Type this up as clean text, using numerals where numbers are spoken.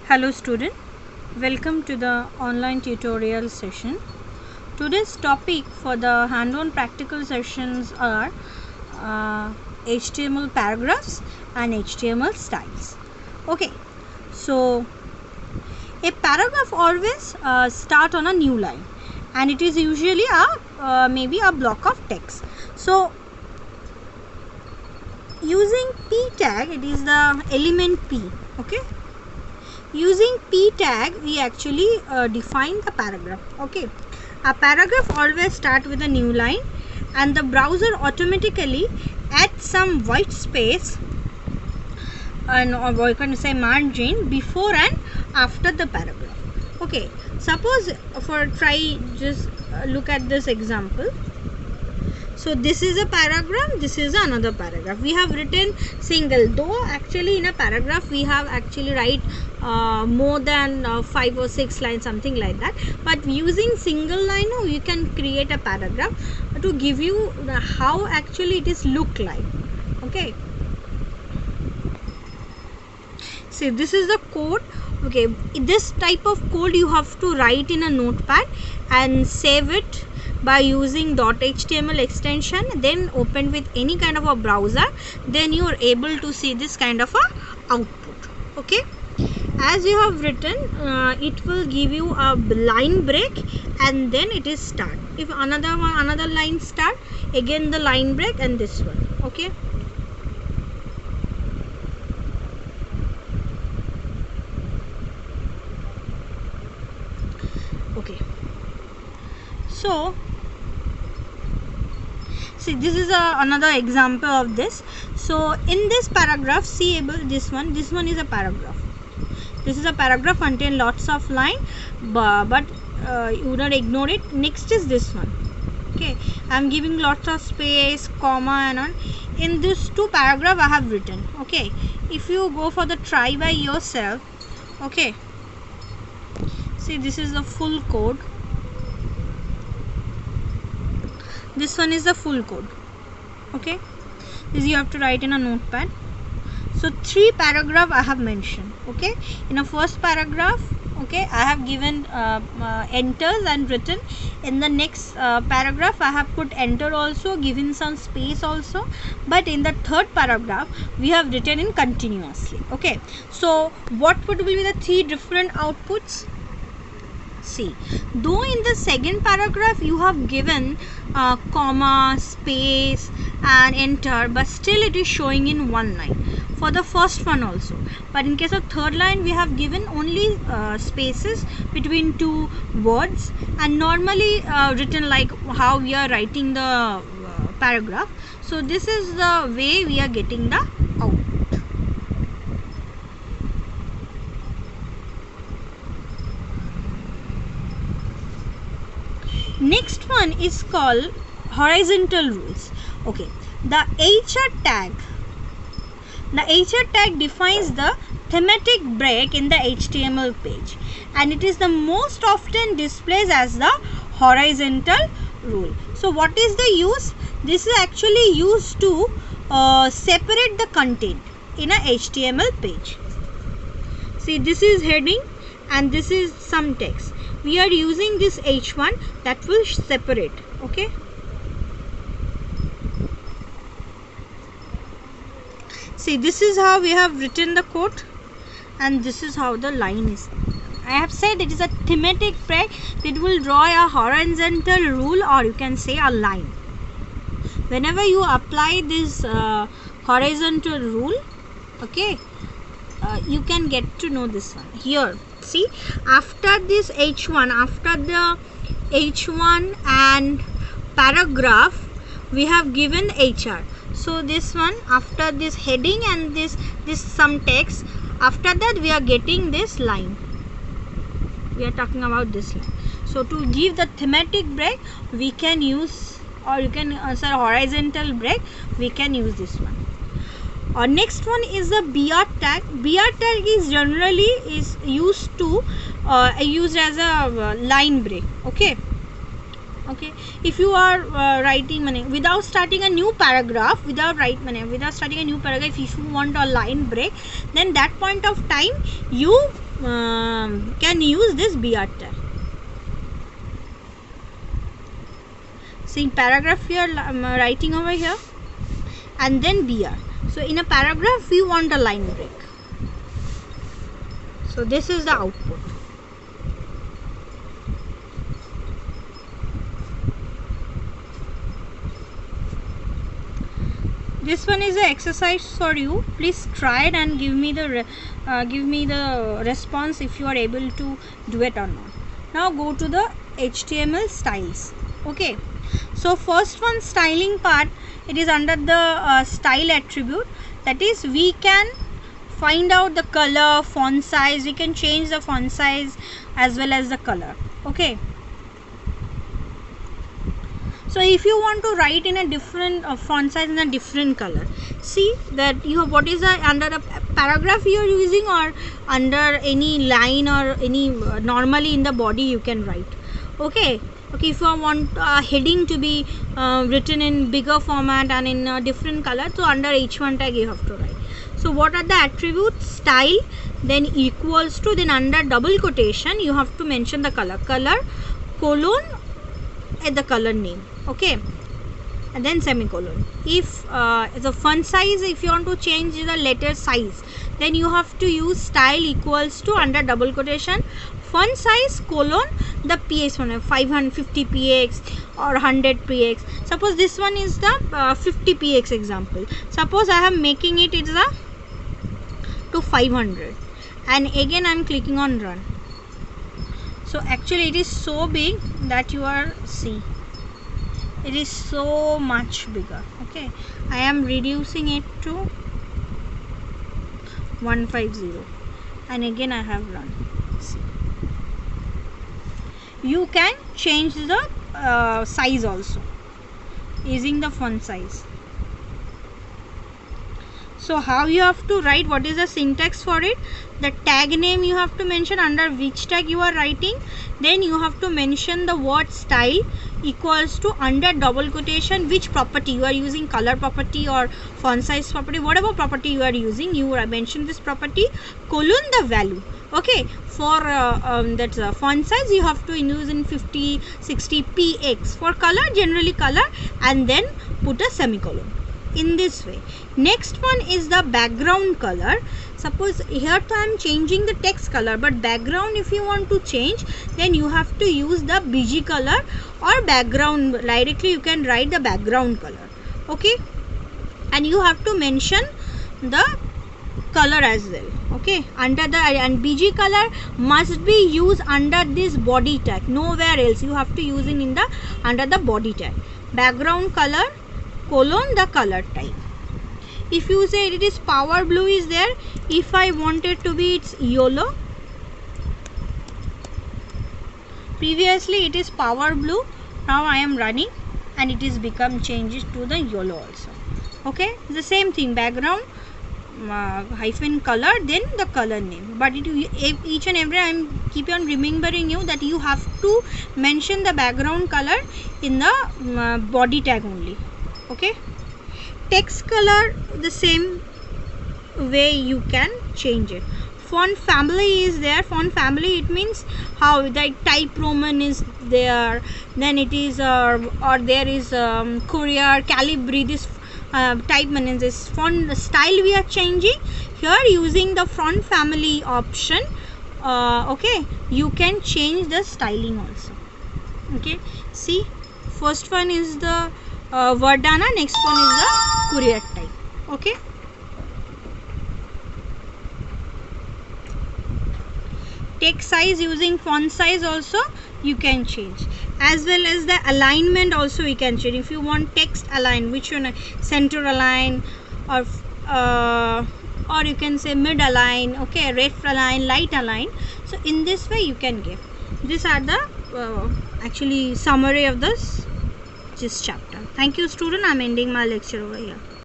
Hello student, welcome to the online tutorial session. Today's topic for the hand-on practical sessions are HTML paragraphs and HTML styles. Okay, so a paragraph always start on a new line and it is usually maybe a block of text. So using p tag, it is the element p. Okay, using p tag we actually define the paragraph. Okay, a paragraph always start with a new line and the browser automatically adds some white space and or you can say margin before and after the paragraph. Okay, suppose just look at this example. So this is a paragraph, this is another paragraph. We have written single, though actually in a paragraph we have actually write more than 5 or 6 lines, something like that. But using single line, you can create a paragraph to give you how actually it is look like. Okay. See, this is the code. Okay, this type of code you have to write in a notepad and save it by using .html extension, then open with any kind of a browser, then you are able to see this kind of a output. Okay, as you have written, it will give you a line break and then it is start. If another line start, again the line break and this one. Okay, okay, so see, this is another example of this. So in this paragraph, see this one is a paragraph. This is a paragraph contain lots of line, but you not ignore it. Next is this one. Okay, I am giving lots of space, comma and on. In this two paragraph I have written. Okay, if you go for the try by yourself, okay, see, this is the full code. This one is the full code. Okay, this you have to write in a notepad. So 3 paragraph I have mentioned. Okay, in a first paragraph, okay, I have given enters and written. In the next paragraph I have put enter also, given some space also, but in the third paragraph we have written in continuously. Okay, so what would be the 3 different outputs? See, though in the second paragraph you have given comma, space and enter, but still it is showing in one line for the first one also. But in case of third line we have given only spaces between 2 words and normally written like how we are writing the paragraph. So this is the way we are getting the output. Next one is called horizontal rules. Okay, the HR tag defines the thematic break in the HTML page and it is the most often displayed as the horizontal rule. So what is the use? This is actually used to separate the content in a HTML page. See, this is heading and this is some text. We are using this H1 that will separate. Okay, see, this is how we have written the code and this is how the line is. I have said it is a thematic break. It will draw a horizontal rule or you can say a line. Whenever you apply this horizontal rule, okay, you can get to know this one here. See, after this H1, after the H1 and paragraph we have given HR. So this one, after this heading and this some text, after that we are getting this line. We are talking about this line. So to give the thematic break we can use, or you can say horizontal break, we can use this one. Next one is the BR tag. BR tag is generally used to used as a line break. Okay, okay, if you are writing without starting a new paragraph, if you want a line break, then that point of time you can use this BR tag. See, paragraph here I'm writing over here, and then BR. So in a paragraph we want a line break. So this is the output. This one is an exercise for you. Please try it and give me the response if you are able to do it or not. Now go to the HTML styles. Okay. So first one, styling part, it is under the style attribute. That is, we can find out the color, font size. We can change the font size as well as the color. Okay. So if you want to write in a different font size in a different color, see that you have what is the under a paragraph you are using, or under any line or any normally in the body you can write. Okay. Okay, if you want a heading to be written in bigger format and in a different color, so under H1 tag you have to write. So what are the attributes? Style, then equals to, then under double quotation you have to mention the color, colon at the color name. Okay, and then semicolon. If the font size, if you want to change the letter size, then you have to use style equals to, under double quotation, font size colon the px one, 550 px or 100 px. Suppose this one is the 50 px example. Suppose I am making it is a to 500, and again I am clicking on run. So actually it is so big that you are see, it is so much bigger. Okay, I am reducing it to 150, and again I have run. See. You can change the size also using the font size. So how you have to write, what is the syntax for it? The tag name you have to mention under which tag you are writing. Then you have to mention the word style equals to, under double quotation, which property you are using, color property or font size property, whatever property you are using, you mention this property, colon the value. Okay, for that font size you have to use in 50, 60 px. For color, generally color, and then put a semicolon. In this way. Next one is the background color. Suppose here I am changing the text color, but background if you want to change, then you have to use the BG color or background. Directly you can write the background color. Okay, and you have to mention the color as well. Okay, under the, and BG color must be used under this body tag, nowhere else. You have to use it in the under the body tag. Background color colon the color type. If you say it is power blue is there, if I want it to be it's yellow, previously it is power blue, now I am running and it is become changes to the yellow also. Okay, the same thing, background hyphen color, then the color name. But each and every I am keep on remembering you that you have to mention the background color in the body tag only. Okay, text color the same way you can change it. Font family is there. Font family, it means how the type Roman is there, then it is or there is Courier, Calibri, this type means this font style we are changing here using the font family option. Okay, you can change the styling also. Okay, see, first one is the Verdana, next one is the Courier type. Okay, text size using font size also you can change, as well as the alignment also we can change. If you want text align, which one, center align or you can say mid align, okay, left align, light align. So in this way you can give. These are the actually summary of this chapter. Thank you student, I am ending my lecture over here.